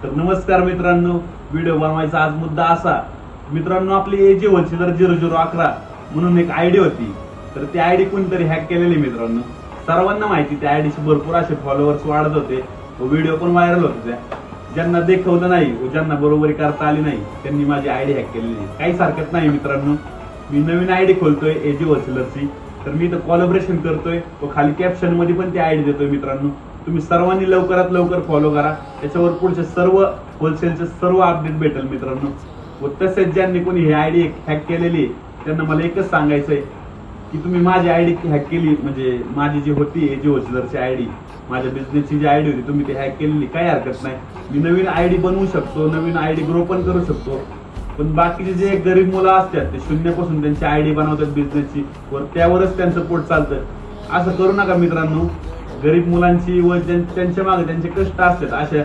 तर नमस्कार मित्रांनो, व्हिडिओ बनवायचा आज मुद्दा असा. मित्रांनो, आपली एजी होलसेलर 0011 म्हणून एक आयडी होती. तर ती आयडी कोणतरी हॅक केलेली मित्रांनो. सर्वांना माहिती त्या आयडीचे भरपूर असे फॉलोअर्स वाढत होते व व्हिडिओ पण व्हायरल होत होत्या. ज्यांना देखवलं नाही व ज्यांना बरोबरी करता आली नाही त्यांनी माझी आयडी हॅक केलेली. काहीच हरकत नाही मित्रांनो, मी नवीन आयडी खोलतोय एजी होलसेलरची. तर मी इथं कोलॅबोरेशन करतोय व खाली कॅप्शन मध्ये पण ती आयडी देतोय मित्रांनो. तुम्ही सर्वांनी लवकरात लवकर फॉलो करा, त्याच्यावर पुढचे सर्व होलसेलचे सर्व अपडेट भेटेल मित्रांनो. व तसेच ज्यांनी कोणी ही आयडी हॅक केलेली त्यांना मला एकच सांगायचंय की तुम्ही माझी आयडी हॅक केली, म्हणजे माझी जी होती एजी होलसेलरची आयडी, माझ्या बिझनेसची जी आयडी होती तुम्ही ती हॅक केलेली, काही हरकत नाही. मी नवीन आयडी बनवू शकतो, नवीन आयडी ग्रो पण करू शकतो. पण बाकीचे जे गरीब मुलं असतात ते शून्यापासून त्यांची आयडी बनवतात बिझनेसची व त्यावरच त्यांचं पोट चालतं. असं करू नका मित्रांनो. गरीब मुलांची व त्यांच्या मागे त्यांचे कष्ट असतात अशा